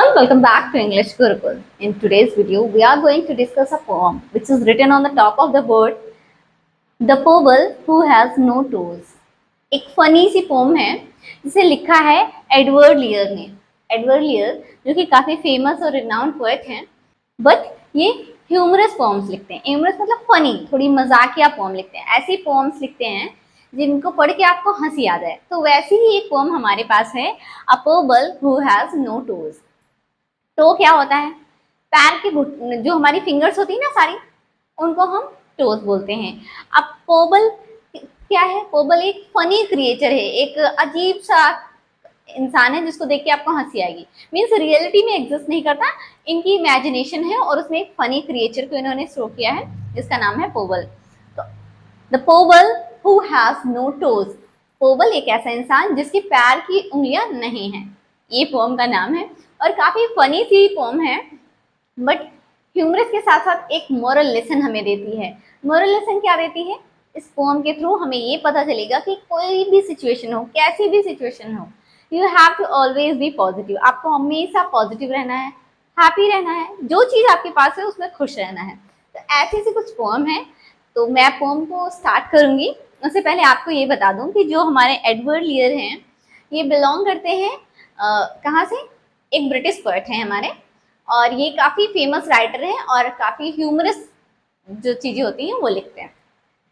everyone, welcome back to English Gurukul. In today's video, we are going to discuss a poem which is written on the top of the board, The Pobble Who Has No Toes. एक funny सी pome है जिसे लिखा है Edward लियर ने। Edward लियर जो कि काफी famous और रिनाउंड पोएट हैं, बट ये ह्यूमरस पोम्स लिखते हैं। ह्यूमरस मतलब फनी, थोड़ी मजाकिया पोम लिखते हैं। ऐसी पोम्स लिखते हैं जिनको पढ़ के आपको हंसी आ जाए। तो वैसी ही एक पोम हमारे पास है, a pobble who has no toes. Toe क्या होता है? पैर की जो हमारी फिंगर्स होती है ना सारी, उनको हम टोज बोलते हैं। अब पोबल क्या है? पोबल एक फनी क्रिएचर है, एक अजीब सा इंसान है जिसको देख के आपको हंसी आएगी। मीन्स रियलिटी में एग्जिस्ट नहीं करता, इनकी इमेजिनेशन है और उसमें एक फनी क्रिएचर को इन्होंने शो किया है जिसका नाम है पोबल। तो the pobble who has no toes. Pobble एक ऐसा इंसान जिसके पैर की उंगलियां नहीं है, ये पोम का नाम है और काफी फनी सी पोम है, बट ह्यूमरस के साथ साथ एक मोरल लेसन हमें देती है। मोरल लेसन क्या देती है? इस पोम के थ्रू हमें ये पता चलेगा कि कोई भी सिचुएशन हो, कैसी भी सिचुएशन हो, you have to always be positive. आपको हमेशा पॉजिटिव रहना है, हैप्पी रहना है, जो चीज आपके पास है उसमें खुश रहना है। तो ऐसी सी कुछ पोम है। तो मैं पोम को स्टार्ट करूंगी। उससे पहले आपको ये बता दूं कि जो हमारे एडवर्ड लियर हैं, ये बिलोंग करते हैं कहाँ से? एक ब्रिटिश पोएट है हमारे, और ये काफी फेमस राइटर हैं और काफी ह्यूमरस जो चीजें होती हैं वो लिखते हैं।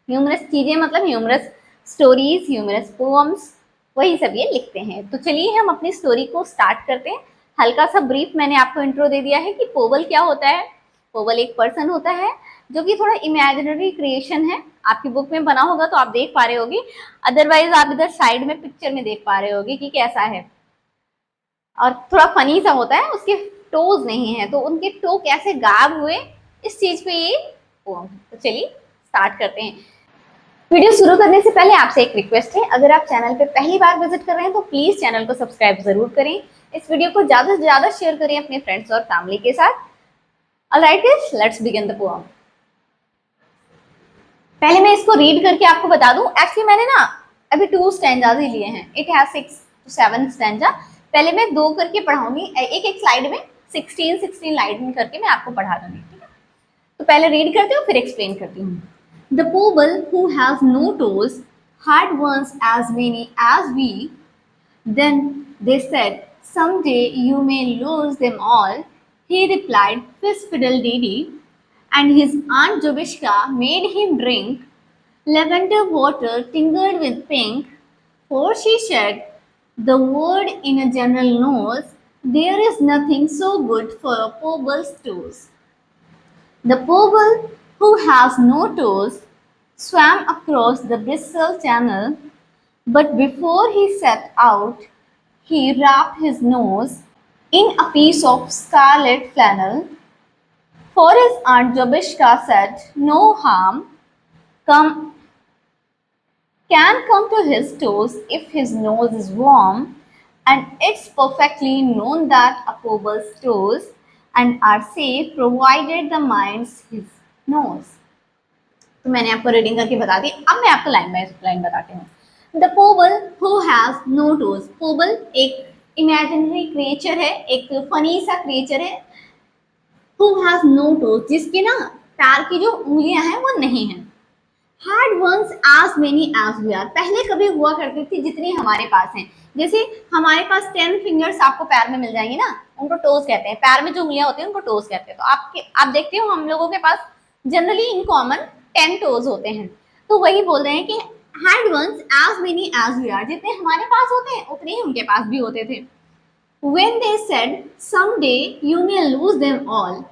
ह्यूमरस चीजें मतलब ह्यूमरस स्टोरीज, ह्यूमरस पोएम्स, वही सब ये लिखते हैं। तो चलिए हम अपनी स्टोरी को स्टार्ट करते हैं। हल्का सा ब्रीफ मैंने आपको इंट्रो दे दिया है कि पोबल क्या होता है। पोबल एक पर्सन होता है जो कि थोड़ा इमेजिनरी क्रिएशन है। आपकी बुक में बना होगा तो आप देख पा रहे होगी, अदरवाइज आप इधर साइड में पिक्चर में देख पा रहे होगी कि कैसा है। और थोड़ा फनी सा होता है, उसके टोज नहीं है तो उनके टो कैसे गायब हुए, इस चीज पे ये पोम। तो चलिए स्टार्ट करते हैं। वीडियो शुरू करने से पहले आपसे एक रिक्वेस्ट है, अगर आप चैनल पे पहली बार विजिट कर रहे हैं तो प्लीज चैनल को सब्सक्राइब जरूर करें। इस वीडियो को ज्यादा से ज्यादा शेयर करें अपने फ्रेंड्स और फैमिली के साथ। Alright guys, let's begin the poem. पहले मैं इसको रीड करके आपको बता दूं, एक्चुअली मैंने ना अभी 2 स्टैंजाज ही लिए हैं। It has 6 to 7 stanza. पहले मैं 2 करके पढ़ाऊंगी, एक एक स्लाइड में 16 लाइन करके मैं आपको पढ़ा दूंगी, ठीक है? तो पहले रीड करती हूँ फिर एक्सप्लेन करती हूँ। The pobble who has no toes had once as many as we. Then they said, someday you may lose them all. He replied, fish fiddle dee dee. And his aunt Jovishka made him drink lavender water tingled with pink, for she said, the word in a general knows, there is nothing so good for a poble's toes. The pobble who has no toes swam across the Bristol Channel, but before he set out, he wrapped his nose in a piece of scarlet flannel. For his aunt Jobishka said, no harm come can come to his toes if his nose is warm, and it's perfectly known that a poble's toes and are safe provided the mind's his nose. तो मैंने आपको reading करके बता दी, अब मैं आपको line by line बताती हूँ। The pobble who has no toes. Pobble एक इमेजिनरी क्रिएचर है, एक फनी सा क्रिएचर है। हु हैज नो टोज, जिसके ना पैर की जो उंगलियां हैं वो नहीं है। Had once as many as we are, पहले कभी हुआ करती थी जितनी हमारे पास हैं। जैसे हमारे पास 10 फिंगर्स आपको पैर में मिल जाएंगे ना, उनको टोज कहते हैं। पैर में जो उंगलियां होती हैं उनको टोज कहते हैं। तो आप देखते हो हम लोगों के पास जनरली इन कॉमन 10 टोज होते हैं। तो वही बोल रहे हैं कि had once as many as we are, जितने हमारे पास होते हैं उतने ही उनके पास भी होते थे। When they said someday you may lose them all,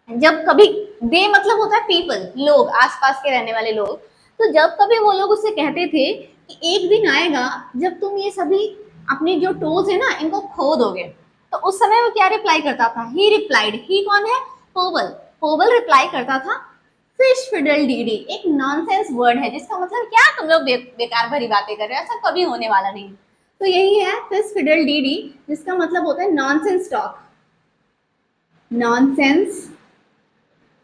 जब कभी दे मतलब होता है पीपल, लोग, आसपास के रहने वाले लोग। तो जब कभी वो लोग उससे कहते थे कि एक दिन आएगा जब तुम ये सभी अपने जो टोज है ना इनको खो दोगे, तो उस समय वो क्या रिप्लाई करता था? ही रिप्लाइड, ही कौन है? पोबल। पोबल रिप्लाई करता था, फिश फिडल डी डी। एक नॉनसेंस वर्ड है जिसका मतलब क्या, तुम लोग बेकार भरी बातें कर रहे हो, ऐसा कभी होने वाला नहीं। तो यही है फिश फिडल डी डी, जिसका मतलब होता है nonsense talk. Nonsense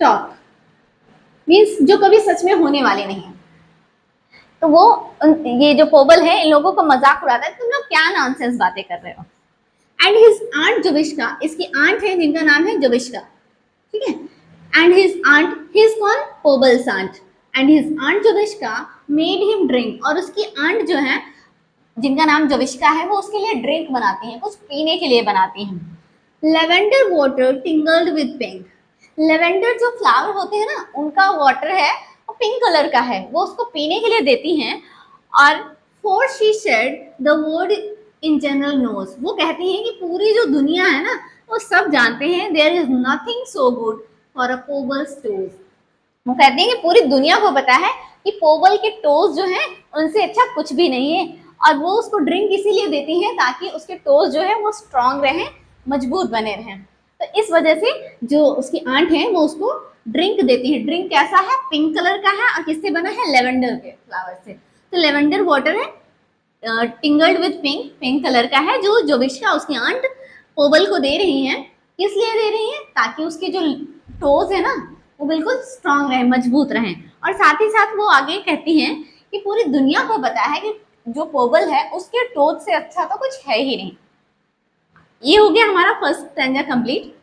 talk means जो कभी सच में होने वाले नहीं है। तो वो ये जो पोबल है इन लोगों को मजाक उड़ाता है, तुम लोग क्या नॉनसेंस बातें कर रहे हो। एंड हिज आंट जोविश्का, इसकी आंट है जिनका नाम है जोविश्का, ठीक है। एंड हिज आंट, हिज कौन, pobble's aunt, and his aunt Jobiska made him drink, और उसकी आंट जो है जिनका नाम जोविश्का है वो उसके लिए ड्रिंक बनाती हैं, कुछ पीने के लिए बनाती हैं। Lavender water tinged with pink, lavender जो फ्लावर होते हैं ना उनका वाटर है वो पिंक कलर का है, वो उसको पीने के लिए देती हैं। और for she said the word in general knows, वो कहती हैं कि पूरी जो दुनिया है ना वो सब जानते हैं, there is nothing so good for a pobble's toes, वो कहते हैं कि पूरी दुनिया को पता है कि पोबल के टोज जो हैं उनसे अच्छा कुछ भी नहीं है, और वो उसको ड्रिंक इसीलिए देती हैं ताकि उसके टोज जो है वो स्ट्रांग रहें, मजबूत बने रहें। तो इस वजह से जो उसकी आंट है वो उसको ड्रिंक देती है। ड्रिंक कैसा है, पिंक कलर का है, और किससे बना है, लेवेंडर के फ्लावर से। तो लेवेंडर वाटर है टिंगल्ड विद पिंक, पिंक कलर का है, जो जोविश्का उसकी आंट पोबल को दे रही हैं। किस लिए दे रही हैं, ताकि उसके जो टोज है ना वो बिल्कुल स्ट्रांग रहे, मजबूत रहें। और साथ ही साथ वो आगे कहती हैं कि पूरी दुनिया को पता है कि जो पोबल है उसके टोज से अच्छा तो कुछ है ही नहीं। ये हो गया हमारा फर्स्ट स्टैंजा कंप्लीट।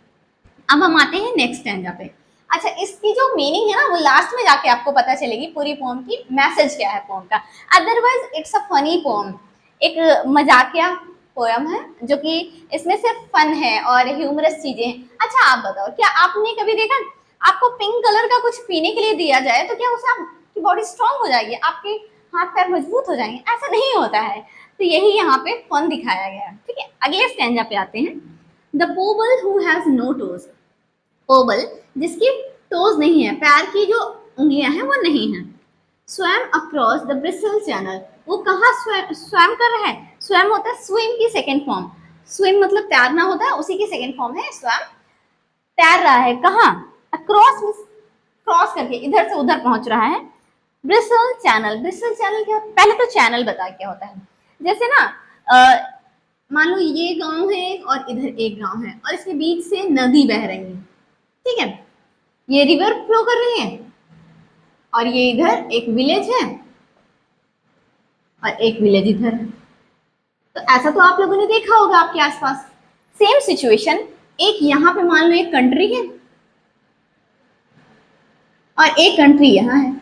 अब हम आते हैं नेक्स्ट स्टैंजा पे। अच्छा, इसकी जो मीनिंग है ना वो लास्ट में जाके आपको पता चलेगी पूरी पोम की मैसेज क्या है पोम का। Otherwise it's a funny poem, एक मजाकिया पोयम है जो कि इसमें सिर्फ फन है और ह्यूमरस चीजें हैं। अच्छा आप बताओ, क्या आपने कभी देखा आपको पिंक कलर का कुछ पीने के लिए दिया जाए तो क्या उससे आपकी बॉडी स्ट्रांग हो जाएगी, आपके हाथ पैर मजबूत हो जाएंगे? ऐसा नहीं होता है। तो यही यहाँ पे फन दिखाया गया है, ठीक है। अगले स्टैंजा पे आते हैं। The pobble who has no toes, pobble जिसकी टोज नहीं है, पैर की जो उंगलियां हैं वो नहीं है। Swum across the bristle channel, वो कहाँ स्वैम कर रहा है, स्वैम होता है स्विम की सेकेंड फॉर्म, स्विम मतलब तैरना होता है, उसी की सेकेंड फॉर्म है स्वैम। तैर रहा है कहाँ, अक्रॉस क्रॉस करके इधर से उधर पहुंच रहा है। ब्रिसल चैनल, ब्रिसल चैनल क्या, पहले तो चैनल बता क्या होता है। जैसे ना मान लो ये गांव है और इधर एक गांव है और इसके बीच से नदी बह रही है, ठीक है, ये रिवर फ्लो कर रही है, और ये इधर एक विलेज है और एक विलेज इधर है। तो ऐसा तो आप लोगों ने देखा होगा आपके आसपास। सेम सिचुएशन, एक यहाँ पे मान लो एक कंट्री है और एक कंट्री यहाँ है,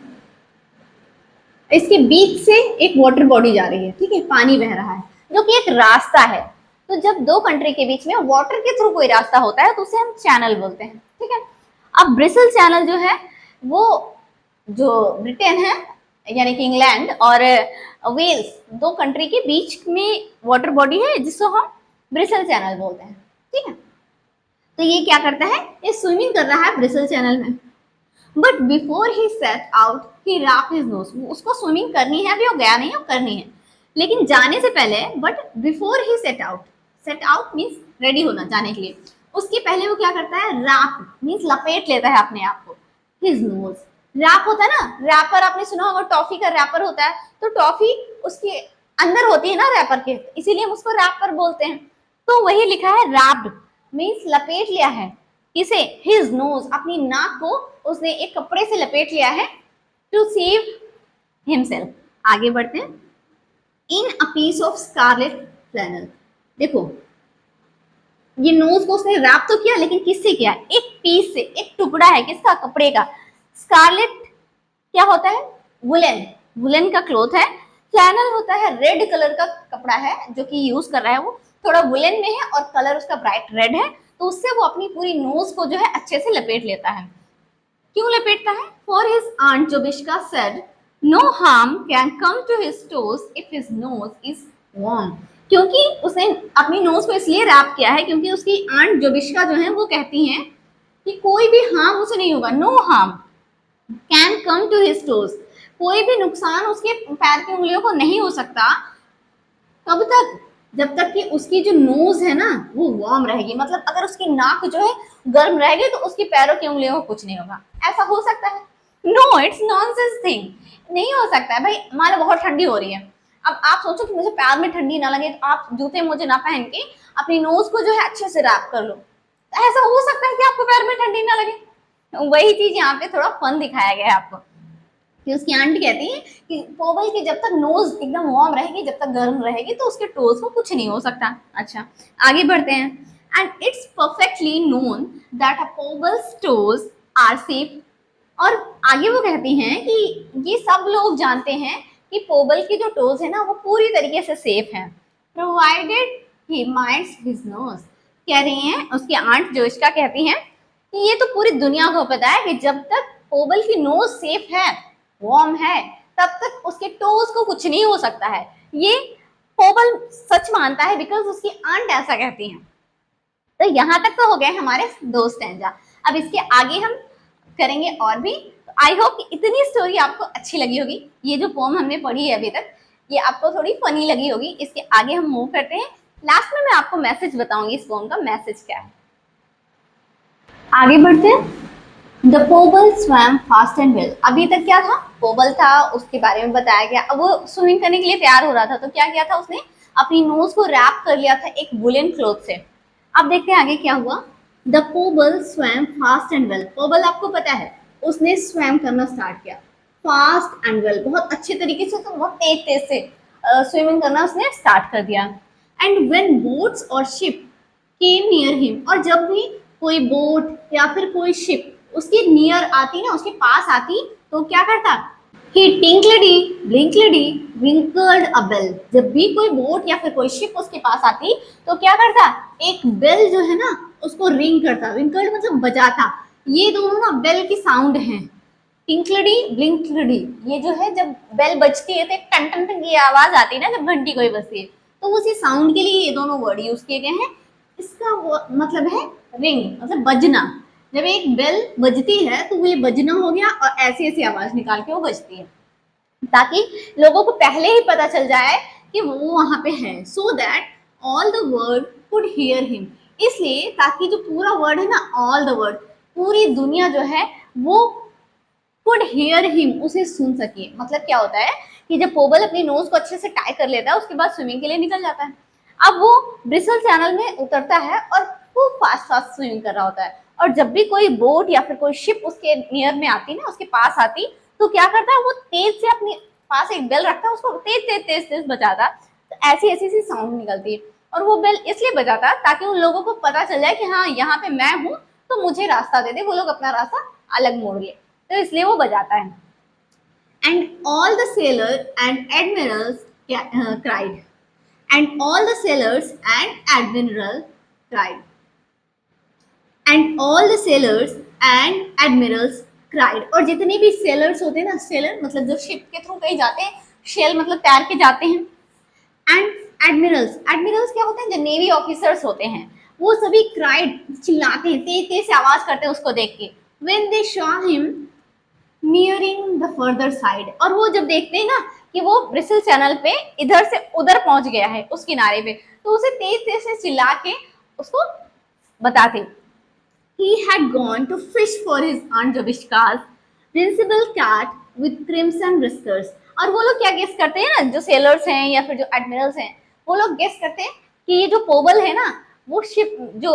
इसके बीच से एक वाटर बॉडी जा रही है, ठीक है, पानी बह रहा है जो कि एक रास्ता है। तो जब दो कंट्री के बीच में वाटर के थ्रू कोई रास्ता होता है तो उसे हम चैनल बोलते हैं, ठीक है। अब ब्रिसल चैनल जो है वो जो ब्रिटेन है यानी कि इंग्लैंड और वेल्स, दो कंट्री के बीच में वाटर बॉडी है जिसको हम ब्रिसल चैनल बोलते हैं, ठीक है। तो ये क्या करता है, ये स्विमिंग कर रहा है ब्रिसल चैनल में। But before he set out he wrap his nose, उसको स्विमिंग करनी है, अभी वो गया नहीं है, वो करनी है, लेकिन जाने से पहले, but before he set out means ready होना जाने के लिए, उसके पहले वो क्या करता है, रैप मीन्स लपेट लेता है अपने आप को, हिज नोज। रैप होता है ना, रैपर आपने सुना होगा, टॉफी का रैपर होता है, तो टॉफी उसके अंदर होती है ना रैपर के, इसीलिए हम उसको रैपर बोलते हैं। तो वही लिखा है रैप्ड मीन्स लपेट लिया है, इसे हिज नोज अपनी नाक को उसने एक कपड़े से लपेट लिया है, टू सेव हिमसेल्फ। आगे बढ़ते हैं। In a piece of scarlet flannel, देखो ये नोज को उसने रैप तो किया लेकिन किससे किया, एक पीस से, एक टुकड़ा है किसका, कपड़े का। स्कारलेट क्या होता है, वुलन, वुलन का क्लोथ है। फ्लैनल होता है रेड कलर का कपड़ा है जो कि यूज कर रहा है, वो थोड़ा वुलन में है और कलर उसका ब्राइट रेड है, तो उससे वो अपनी पूरी नोज को जो है अच्छे से लपेट लेता है। क्यों लपेटता है, for his aunt Jobiska said no harm can come to his toes if his nose is warm, क्योंकि उसने अपनी नोज को इसलिए रैप किया है क्योंकि उसकी आंट जोबिश्का जो है वो कहती हैं कि कोई भी हार्म उसे नहीं होगा, no harm can come to his toes, कोई भी नुकसान उसके पैर की उंगलियों को नहीं हो सकता, कब तक, जब तक कि उसकी जो नोज है ना वो वार्म रहेगी, मतलब अगर उसकी नाक जो है गर्म रहेगी तो उसकी पैरों की उंगलियों को कुछ नहीं होगा। ऐसा हो सकता है, नो इट्स नॉनसेंस थिंग, नहीं हो सकता है भाई। मान लो बहुत ठंडी हो रही है, अब आप सोचो कि मुझे पैर में ठंडी ना लगे तो आप जूते मोजे ना पहन के अपनी नोज को जो है अच्छे से रैप कर लो, तो ऐसा हो सकता है कि आपको पैर में ठंडी ना लगे। वही चीज यहाँ पे थोड़ा फन दिखाया गया है आपको। कि उसकी आंटी कहती है कि पोबल की जब तक नोज एकदम वार्म रहेगी, जब तक गर्म रहेगी, तो उसके टोज को कुछ नहीं हो सकता। अच्छा, आगे बढ़ते हैं। And it's perfectly known that a pobble's toes are safe. और आगे वो कहती हैं कि ये सब लोग जानते हैं कि पोबल की जो टोज है ना वो पूरी तरीके से सेफ है, प्रोवाइडेड ही माइंड्स हिज नोज। कह रही हैं उसकी आंट जो इसका कहती हैं कि ये तो पूरी दुनिया को पता है कि जब तक पोबल की नोज सेफ है, वार्म है, तब तक उसके टोज को कुछ नहीं हो सकता है। ये पोबल सच मानता है बिकॉज उसकी आंट ऐसा कहती हैं। तो यहाँ तक तो हो गए हमारे दो स्टैंजा। अब इसके आगे हम करेंगे और भी। तो आई होप कि इतनी स्टोरी आपको अच्छी लगी होगी। ये जो पोम हमने पढ़ी है अभी तक, ये आपको थोड़ी फनी लगी होगी। इसके आगे हम मूव करते हैं। लास्ट में मैं आपको मैसेज बताऊंगी इस पोम का मैसेज क्या है। आगे बढ़ते हैं। The pobble swam fast and well. अभी तक क्या था, पोबल था, उसके बारे में बताया गया। अब वो स्विमिंग करने के लिए तैयार हो रहा था, तो क्या किया था उसने, अपनी नोज को रैप कर लिया था एक वुलन क्लॉथ से। अब देखते हैं आगे क्या हुआ। The pobble swam fast and well. Pobble आपको पता है उसने स्वैम करना स्टार्ट किया फास्ट एंड वेल, बहुत अच्छे तरीके से, तो बहुत तेज तेज से स्विमिंग करना उसने स्टार्ट कर दिया। एंड व्हेन बोट्स और शिप केम नियर हिम। और जब भी कोई बोट या फिर कोई शिप उसके नियर आती ना, उसके पास आती, तो क्या करता, ही टिंकलडी ब्लिंकलडी विंकल्ड अ बेल। जब भी कोई बोट या फिर कोई शिप उसके पास आती तो क्या करता, एक बेल जो है ना उसको रिंग करता। विंकल्ड मतलब बजाता। ये दोनों ना बेल की साउंड है, टिंकलडी ब्लिंकलडी। ये जो है जब बेल बजती है तो एक टन टन टन की आवाज आती है ना जब घंटी कोई बजती है, तो उसी साउंड के लिए ये दोनों वर्ड यूज किए गए हैं। इसका मतलब है रिंग, मतलब बजना। जब एक बेल बजती है तो वो ये बजना हो गया, और ऐसी ऐसी आवाज निकाल के वो बजती है, ताकि लोगों को पहले ही पता चल जाए कि वो वहां पे है, so that all the world could hear him. इसलिए ताकि जो पूरा वर्ड है ना, ऑल द वर्ल्ड, पूरी दुनिया जो है वो कुड हियर हिम, उसे सुन सके। मतलब क्या होता है कि जब पोबल अपनी नोज को अच्छे से टाई कर लेता है, उसके बाद स्विमिंग के लिए निकल जाता है। अब वो ब्रिसल चैनल में उतरता है और खूब फास्ट फास्ट स्विमिंग कर रहा होता है, और जब भी कोई बोट या फिर कोई शिप उसके नियर में आती ना, उसके पास आती, तो क्या करता है वो तेज से अपने पास एक बेल रखता है, उसको तेज तेज तेज तेज बजाता। तो ऐसी ऐसी सी साउंड निकलती है, और वो बेल इसलिए बजाता ताकि उन लोगों को पता चल जाए कि हाँ यहाँ पे मैं हूँ, तो मुझे रास्ता दे दे, वो लोग अपना रास्ता अलग मोड़ ले, तो इसलिए वो बजाता है। And all the seller and Admirals cried. And all the sellers and admiral cried. And all the sellers and Admirals cried. और जितने भी सेलर्स होते हैं ना, सेलर मतलब जो शिप के थ्रू कहीं जाते हैं, शेल मतलब तैर के जाते हैं, एंड एडमिरल्स, एडमिरल्स क्या होते हैं, जो नेवी ऑफिसर्स होते हैं, वो सभी क्राइड, चिल्लाते हैं, तेज तेज से आवाज करते हैं उसको देख के। When they saw him nearing the further side. और वो जब देखते हैं ना कि वो ब्रिसल चैनल पे इधर से उधर पहुंच गया है उस किनारे पे, तो उसे तेज तेज से चिल्ला के उसको बताते। He had gone to fish for his aunt Jovishka's principal cat with crimson whiskers। और वो लोग क्या गेस करते हैं ना, जो सेलर्स हैं या फिर जो एडमिरल्स हैं, वो लोग गेस करते हैं कि ये जो पोबल है ना, वो शिप जो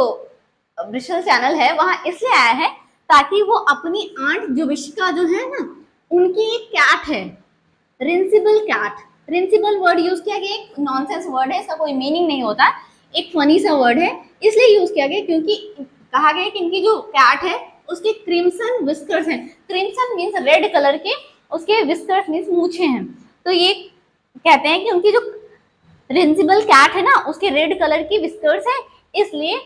ब्रिसल चैनल है वहां इसलिए आया है ताकि वो अपनी आंट जोविश्का जो है ना, उनकी एक कैट है, रिंसिबल कैट। रिंसिबल वर्ड यूज किया गया, एक नॉनसेंस वर्ड है, इसका कोई मीनिंग नहीं होता, एक फनी सा वर्ड है, इसलिए यूज किया गया क्योंकि कहा गया कि इनकी जो कैट है उसके क्रिम्सन विस्कर्स हैं। क्रिम्सन मीन्स रेड कलर के, उसके विस्कर्स मीन्स मूछे हैं। तो ये कहते हैं कि उनकी जो रिंसिबल कैट है ना, उसके रेड कलर की विस्कर्स है, इसलिए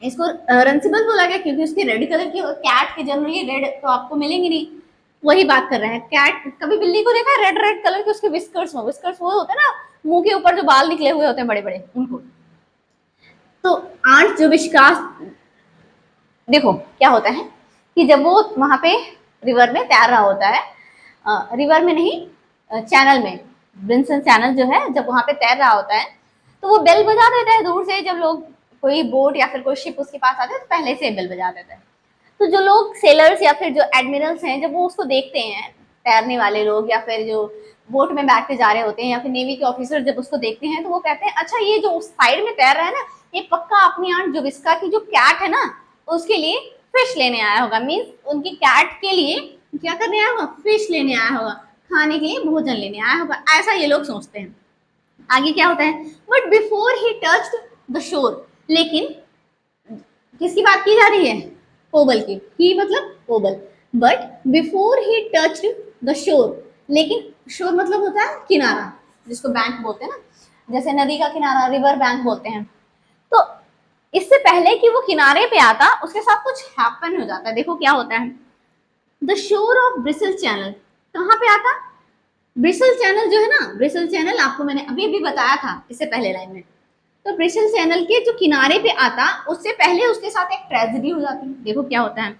इसको रंसिबल बोला गया, क्योंकि उसकी रेड कलर की, कैट के जनरली रेड तो आपको मिलेंगे नहीं। वही बात कर रहे हैं, कैट कभी बिल्ली को देखा है रेड रेड कलर के उसके विस्कर्स में, विस्कर्स वो होते हैं ना मुंह के ऊपर जो बाल निकले हुए होते हैं बड़े बड़े, उनको। तो आंट जो विश्वास, देखो क्या होता है कि जब वो वहां पे रिवर में तैर रहा होता है, रिवर में नहीं, चैनल में, ब्रिंसन चैनल जो है, जब वहां पे तैर रहा होता है तो वो बेल बजा देता है दूर से। जब लोग कोई बोट या फिर कोई शिप उसके पास आते हैं तो पहले से बेल बजा देता है। तो जो लोग सेलर्स या फिर जो एडमिरल्स हैं, जब वो उसको देखते हैं, तैरने वाले लोग या फिर जो बोट में बैठ के जा रहे होते हैं या फिर नेवी के ऑफिसर जब उसको देखते हैं, तो वो कहते हैं अच्छा ये जो साइड में तैर रहा है ना, ये पक्का अपनी आंट जोविस्का की जो कैट है ना उसके लिए फिश लेने आया होगा। मीन्स उनकी कैट के लिए क्या करने आया होगा, फिश लेने आया होगा, खाने के लिए भोजन लेने आया होगा, ऐसा ये लोग सोचते हैं। आगे क्या होता है, but before he touched the shore, लेकिन किसकी बात की जा रही है, कोबल की, ही मतलब Pobble, but before he touched the shore, लेकिन शोर मतलब होता है किनारा, जिसको बैंक बोलते हैं ना, जैसे नदी का किनारा रिवर बैंक बोलते हैं। तो इससे पहले कि वो किनारे पे आता, उसके साथ कुछ हैपन हो जाता है। देखो क्या होता है, the shore of bristle channel, कहाँ पे आता, ब्रिसल चैनल जो है ना, ब्रिसल चैनल आपको मैंने अभी अभी बताया था इससे पहले लाइन में। तो ब्रिसल चैनल के जो किनारे पे आता, उससे पहले उसके साथ एक ट्रेजेडी हो जाती है। देखो क्या होता है,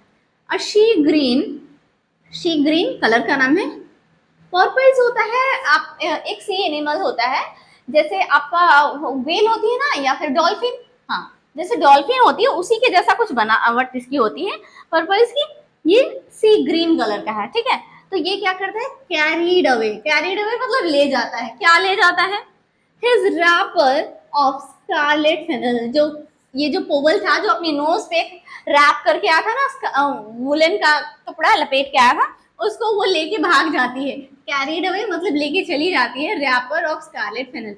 और शी ग्रीन कलर का नाम है, पर्पल्स होता है, आप एक सी एनिमल होता है, जैसे आपका वेल होती है ना, या फिर डॉल्फिन, हाँ जैसे डॉल्फिन होती है उसी के जैसा कुछ बनावट इसकी होती है पर्पल्स की, ये सी ग्रीन कलर का है, ठीक है। तो ये क्या करता है, कैरीड अवे मतलब ले जाता है, क्या ले जाता है, his wrapper of scarlet flannel, जो ये जो पोवल था जो अपनी नोज पे रैप करके आया था ना, वुलन का कपड़ा लपेट के आया था, उसको वो लेके भाग जाती है, कैरीड अवे मतलब लेके चली जाती है, रैपर ऑफ स्कारलेट फेनल,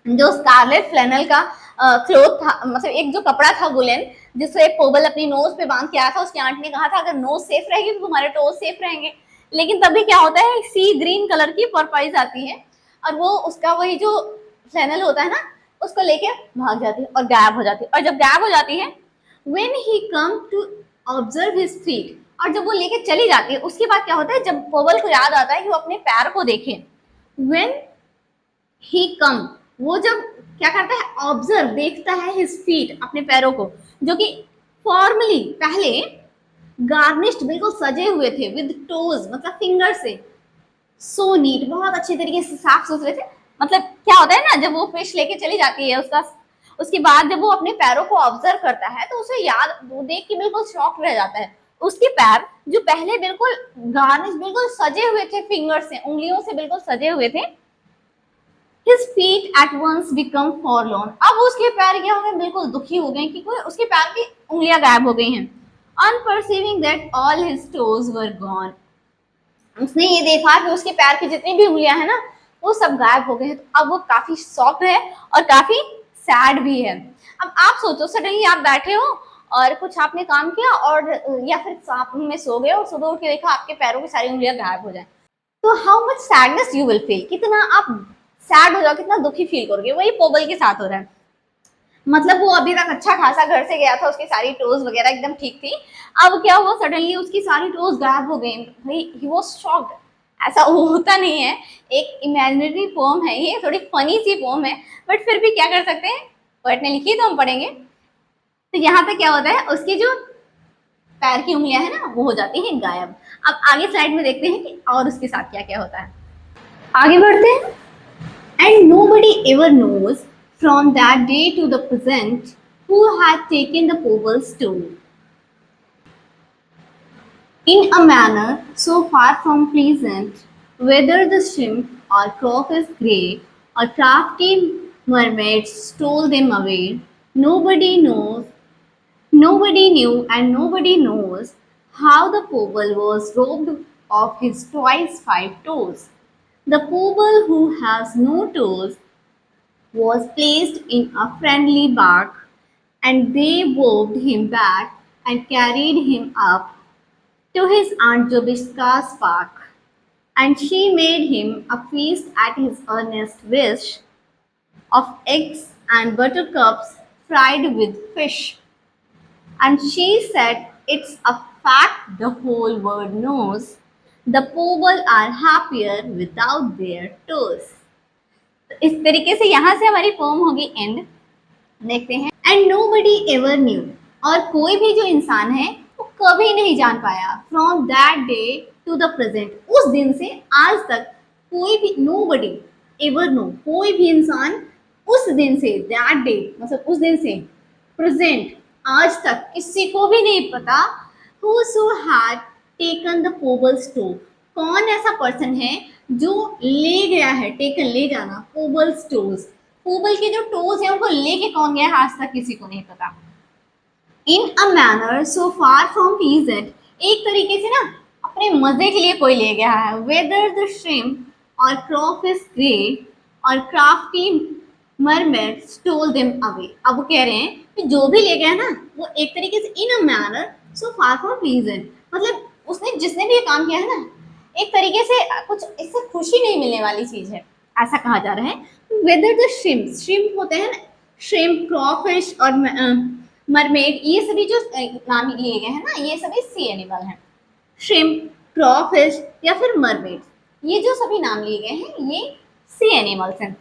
जो स्कारलेट फ्लैनल का क्लोथ था, मतलब एक जो कपड़ा था वुलन, जिससे पोबल अपनी नोज पे बांध के आया था। उसकी आंट ने कहा था अगर नोज सेफ रहेगी तो तुम्हारे टोज सेफ रहेंगे, लेकिन तभी क्या होता है, सी ग्रीन कलर की पर्पाइज आती है, और वो उसका वही जो फ्लैनल होता है ना, उसको लेके भाग जाती है और गायब हो जाती है। और जब गायब हो जाती है, when he came to observe his feet, और जब वो लेके चली जाती है, उसके बाद क्या होता है, जब पोबल को याद आता है कि वो अपने पैर को देखे, व्हेन ही कम, वो जब क्या करता है, ऑब्जर्व देखता है हिज फीट, अपने पैरों को, जो कि फॉर्मली पहले गार्निश्ड बिल्कुल सजे हुए थे विद टोज मतलब फिंगर से, सो नीट बहुत अच्छे तरीके से साफ सुथरे थे। मतलब क्या होता है ना, जब वो फिश लेके चली जाती है उसका, उसके बाद जब वो अपने पैरों को ऑब्जर्व करता है तो उसे याद, वो देख के बिल्कुल शॉक रह जाता है, उसके पैर जो पहले बिल्कुल गार्निश बिल्कुल सजे हुए थे, फिंगर से उंगलियों से बिल्कुल सजे हुए थे, His feet at once become forlorn, अब उसके पैर क्या हो गए, बिल्कुल दुखी हो गए कि कोई उसके पैर की उंगलियां गायब हो गई हैं। On perceiving that all his toes were gone, उसने ये देखा कि उसके पैर की जितनी भी उंगलियां हैं ना, वो सब गायब हो गए हैं। तो अब वो काफी शॉक्ड है और काफी सैड भी है। अब आप सोचो, सडनली आप बैठे हो और कुछ आपने काम किया, और या फिर आप में सो गए और सुबह उठ के देखा आपके पैरों की सारी उंगलियां गायब हो जाए, तो how much sadness you will feel, कितना आप सैड हो जाओ, कितना दुखी फील करोगे। वही पोबल के साथ हो रहा है, मतलब वो अभी तक अच्छा खासा घर से गया था, उसकी सारी टोज वगैरह एकदम ठीक थी, अब क्या हुआ, सडनली उसकी सारी टोज गायब हो गई, भाई ही वाज शॉक्ड। ऐसा होता नहीं है, एक इमेजिनरी पोम है, ये थोड़ी फनी सी पोम है, बट फिर भी क्या कर सकते हैं, पोएट ने लिखी तो हम पढ़ेंगे। तो यहाँ पे क्या होता है, उसकी जो पैर की उंगलियां है ना, वो हो जाती है गायब। अब आगे स्लाइड में देखते हैं कि और उसके साथ क्या क्या होता है, आगे बढ़ते हैं। And nobody ever knows from that day to the present who had taken the Powell's stone. In a manner so far from pleasant, whether the shrimp or crawfish grey or crafty mermaids stole them away, nobody knows, nobody knew, and nobody knows how the Powell was robbed of his twice 5 toes. The Powell who has no toes was placed in a friendly bark, and they wove him back and carried him up to his Aunt Jobiska's park, and she made him a feast at his earnest wish of eggs and buttercups fried with fish. And she said, "It's a fact the whole world knows. The Powell are happier without their toes." इस तरीके से यहाँ से हमारी pome होगी end. देखते हैं, and nobody ever knew, और कोई भी जो इंसान है वो कभी नहीं जान पाया, from that day to the present, उस दिन से आज तक कोई भी, नो बडी एवर नो, कोई भी इंसान उस दिन से, दैट डे मतलब उस दिन से, प्रेजेंट आज तक किसी को भी नहीं पता, who had taken the Powell stone, कौन ऐसा पर्सन है जो ले गया है, टेकन ले जाना, पोबल टोज, पोबल के जो टोज है उनको लेके कौन गया है, आज तक किसी को नहीं पता। In a manner so far from pleasant, एक तरीके से ना अपने मजे के लिए कोई ले गया है। वेदर द श्रिम्प और crawfish ग्रे और crafty mermaid stole them away। अब वो कह रहे हैं कि जो भी ले गया ना वो एक तरीके से in a manner so far from pleasant, मतलब उसने जिसने भी ये काम किया है ना एक तरीके से कुछ इससे खुशी नहीं मिलने वाली चीज है, ऐसा कहा जा रहा है। वेदर द श्रिम्प, श्रिम्प होते हैं ना, श्रिम्प, क्रॉफिश और मरमेड, ये सभी जो नाम लिए गए हैं ना ये सभी सी एनिमल हैं। श्रिम्प, क्रॉफिश या फिर मरमेड, ये जो सभी नाम लिए गए हैं ये सी एनिमल्स हैं।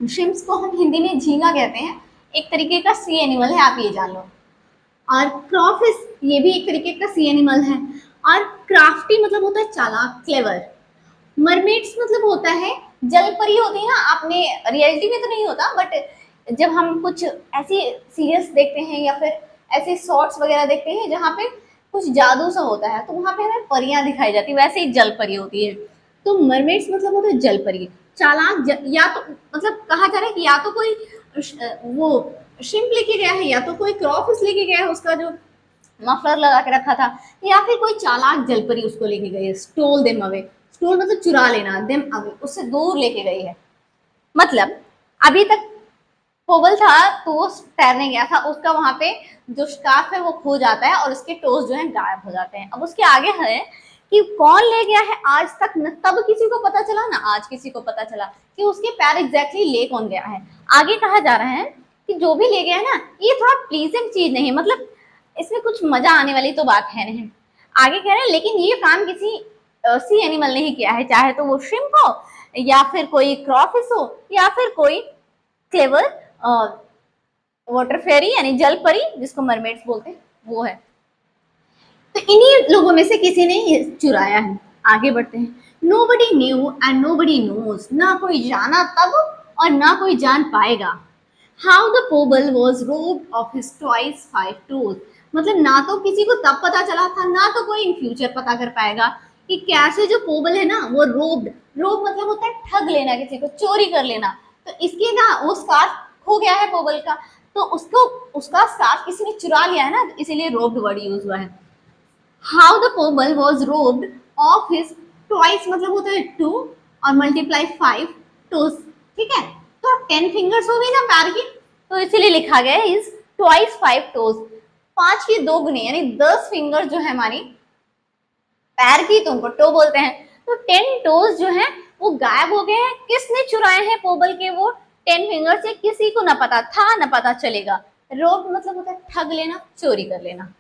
श्रिम्प्स को हम हिंदी में झींगा कहते हैं, एक तरीके का सी एनिमल है, आप ये जान लो। और क्रॉफिश ये भी एक तरीके का सी एनिमल है। और क्राफ्टी मतलब होता है चालाक, क्लेवर। मरमेड्स मतलब होता है जल परी होती है ना, आपने रियलिटी में तो नहीं होता बट जब हम कुछ ऐसी सीरियल्स देखते हैं या फिर ऐसे शॉर्ट्स वगैरह देखते हैं जहाँ पे कुछ जादू सा होता है तो वहाँ पे हमें परियां दिखाई जाती है, वैसे ही जल परी होती है। तो मरमेड्स मतलब होता है जल परी, चालाक या तो मतलब कहा जा रहा है कि या तो कोई वो शिम्प लेके गया है या तो कोई क्रॉफिश लेके गया है, उसका जो मफलर लगा के रखा था, या फिर कोई चालाक जलपरी उसको लेके गई है। स्टोल देम अवे, स्टोल मतलब चुरा लेना, देम अवे उससे दूर लेके गई है। मतलब अभी तक पोबल था तो वो तैरने गया था, उसका वहां पे जो स्कार्फ है वो खो जाता है और उसके टोज जो है गायब हो जाते हैं। अब उसके आगे है कि कौन ले गया है आज तक न तब किसी को पता चला ना आज किसी को पता चला कि उसके पैर एग्जैक्टली ले कौन गया है। आगे कहा जा रहा है कि जो भी ले गया है ना ये थोड़ा प्लीजेंट चीज नहीं, मतलब इसमें कुछ मजा आने वाली तो बात है नहीं। आगे कह रहे हैं लेकिन ये काम किसी सी एनिमल ने ही किया है, चाहे तो वो श्रिम्प हो या फिर कोई क्रॉफिश हो या फिर कोई क्लेवर वाटर फेरी यानी जल परी जिसको मरमेड्स बोलते हैं वो है। तो इन्हीं लोगों में से किसी ने ये चुराया है। आगे बढ़ते हैं। Nobody knew and nobody knows, ना कोई जाना तब और ना कोई जान पाएगा। How the Pobble was robbed of his twice 5 toes, मतलब ना तो किसी को तब पता चला था ना तो कोई इन फ्यूचर पता कर पाएगा कि कैसे जो पोबल है ना वो रोब्ड, रोब मतलब होता है ठग लेना, किसी को चोरी कर लेना। तो इसके ना वो स्कार्फ खो गया है पोबल का, तो उसको उसका स्कार्फ किसी ने चुरा लिया है ना, इसीलिए रोब्ड वर्ड यूज हुआ है। How the pobble was robbed of his twice मतलब होता है टू और मल्टीप्लाई 5 टोज, ठीक है। तो 10 फिंगर्स हो गई ना पैर की, तो इसीलिए लिखा गया है इज ट्वाइस 5 टोज, 5 की 2 गुने यानी 10 फिंगर जो है हमारी पैर की, तो उनको टो बोलते हैं। तो 10 टोज जो है वो गायब हो गए हैं। किसने चुराए हैं पोबल के वो 10 फिंगर से, किसी को ना पता था ना पता चलेगा। रोब मतलब होता है ठग लेना, चोरी कर लेना।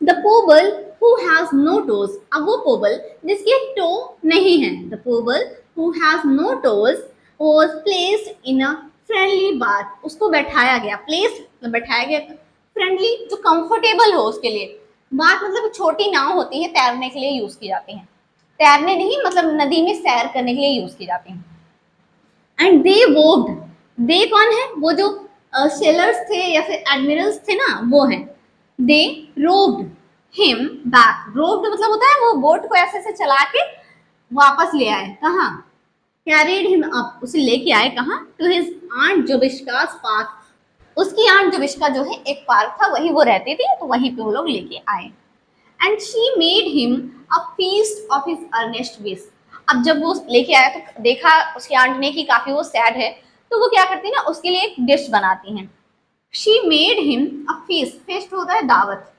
The pobble who has no toes, अब वो पोबल जिसके टो नहीं है, the pobble who has no toes was placed in a friendly bath, उसको बैठाया गया, प्लेस्ड बैठाया गया फ्रेंडली जो कंफर्टेबल हो उसके लिए। बात मतलब छोटी नाव होती है तैरने के लिए यूज की जाती हैं, तैरने नहीं मतलब नदी में सैर करने के लिए यूज की जाती हैं। एंड दे वोग्ड, दे कौन है, वो जो सेलर्स थे या फिर एडमिरल्स थे ना वो हैं। दे रोब्ड हिम बैक, रोब्ड मतलब होता है वो बोट को ऐसे से चला के वापस ले आए, कहाँ, कैरिड हिम अप, उसे लेके आए कहाँ, टू हिज आंट जोबिश्कास पार्क, उसकी आंट जोबिश्का जो है एक पार्क था वहीं वो रहती थी, तो वहीं पे वो लोग लेके आए। And she made him a feast of his earnest wish, अब जब वो लेके आया तो देखा उसकी आंट ने कि काफी वो सैड है, तो वो क्या करती है ना उसके लिए एक डिश बनाती हैं। She made him a feast, fest होता है दावत,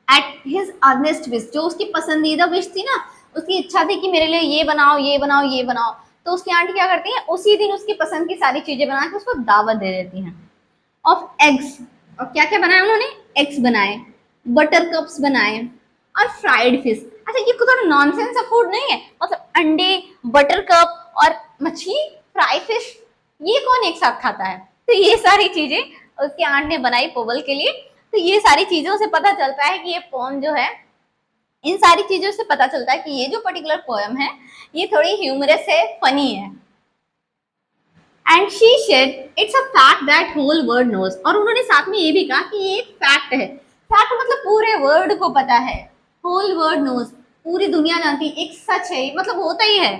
एट हिज अर्नेस्ट विश, जो उसकी पसंदीदा विश थी ना, उसकी इच्छा थी कि मेरे लिए ये बनाओ ये बनाओ ये बनाओ, तो उसकी आंटी क्या करती है उसी दिन उसकी पसंद की सारी चीजें बना के उसको दावत दे देती हैं। ऑफ एग्स, और क्या क्या बनाया उन्होंने, एग्स बनाए, बटर कप्स बनाए और फ्राइड फिश। अच्छा ये थोड़ा नॉनसेंस फूड नहीं है, मतलब अंडे, बटर कप और मछली, फ्राई फिश, ये कौन एक साथ खाता है। तो ये सारी चीजें उसकी आंट ने बनाई पोबल के लिए। तो ये सारी चीजों से पता चलता है कि ये पोम जो है, इन सारी चीजों से पता चलता है कि ये जो पर्टिकुलर पोएम है ये थोड़ी ह्यूमरस है, फनी है। And she said it's a fact that whole world knows, और उन्होंने साथ में ये भी कहा कि ये एक फैक्ट है, फैक्ट मतलब पूरे वर्ल्ड को पता है, होल वर्ल्ड नोज पूरी दुनिया जानती है, एक सच है मतलब होता ही है।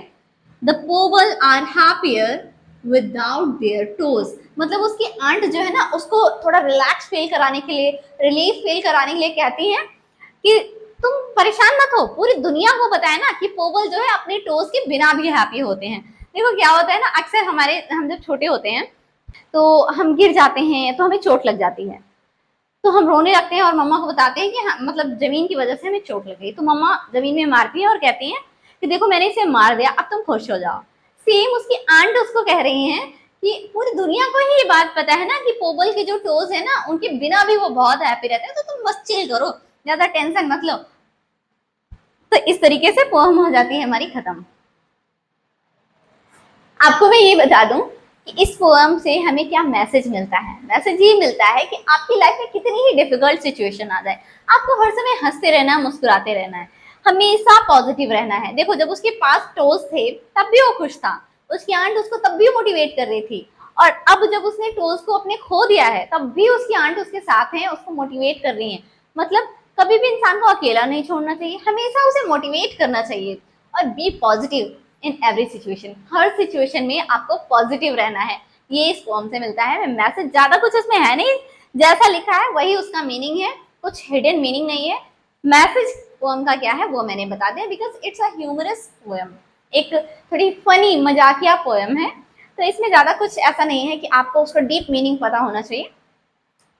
The pobble are happier without their toes, मतलब उसकी आंट जो है ना उसको थोड़ा रिलैक्स फील कराने के लिए, रिलीफ फील कराने के लिए कहती है कि तुम परेशान मत हो, पूरी दुनिया को पता है ना कि पोबल जो है अपने टोज के बिना भी हैप्पी होते हैं। देखो क्या होता है ना, अक्सर हम जब छोटे होते हैं तो हम गिर जाते हैं तो हमें चोट लग जाती है, तो हम रोने लगते हैं और मम्मा को बताते हैं कि मतलब जमीन की वजह से हमें चोट लग गई। तो मम्मा जमीन में मारती है और कहती हैं कि देखो मैंने इसे मार दिया, अब तुम खुश हो जाओ। सेम उसकी आंट उसको कह रही हैं कि पूरी दुनिया को ही ये बात पता है ना कि पोबल के जो टोज है ना उनके बिना भी वो बहुत हैप्पी रहते हैं, तो तुम बस चिल करो, ज्यादा टेंशन मत लो। तो इस तरीके से पोएम हो जाती है हमारी खत्म। आपको मैं ये बता दूं कि इस पोएम से हमें क्या मैसेज मिलता है। मैसेज ये मिलता है कि आपकी लाइफ में कितनी ही डिफिकल्ट सिचुएशन आ जाए, आपको हर समय हंसते रहना, मुस्कुराते रहना है, हमेशा पॉजिटिव रहना है। देखो जब उसके पास टोज थे तब भी वो खुश था, उसकी आंट उसको तब भी मोटिवेट कर रही थी, और अब जब उसने टोज को अपने खो दिया है तब भी उसकी आंट उसके साथ है, उसको मोटिवेट कर रही है। मतलब कभी भी इंसान को अकेला नहीं छोड़ना चाहिए, हमेशा उसे मोटिवेट करना चाहिए और be positive in every situation. हर सिचुएशन में आपको पॉजिटिव रहना है, ये इस फॉर्म से मिलता है। मैसेज ज्यादा कुछ इसमें है नहीं, जैसा लिखा है वही उसका मीनिंग है, कुछ हिडन मीनिंग नहीं है। मैसेज पोएम का क्या है वो मैंने बता दिया, because it's a humorous poem, एक थोड़ी फनी मजाकिया पोएम है। तो इसमें ज्यादा कुछ ऐसा नहीं है कि आपको उसका डीप मीनिंग पता होना चाहिए,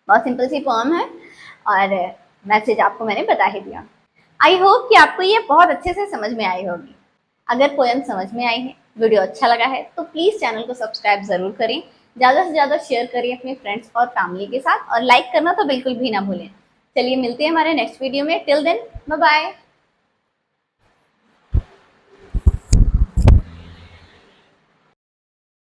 बहुत सिंपल सी पोएम है और मैसेज आपको मैंने बता ही दिया। आई होप कि आपको ये बहुत अच्छे से समझ में आई होगी। अगर पोएम समझ में आई है, वीडियो अच्छा लगा है तो प्लीज़ चैनल को सब्सक्राइब ज़रूर करें, ज़्यादा से ज़्यादा शेयर करिए अपने फ्रेंड्स और फैमिली के साथ, और लाइक करना तो बिल्कुल भी ना भूलें। चलिए मिलते हैं हमारे नेक्स्ट वीडियो में, टिल देन बाय बाय।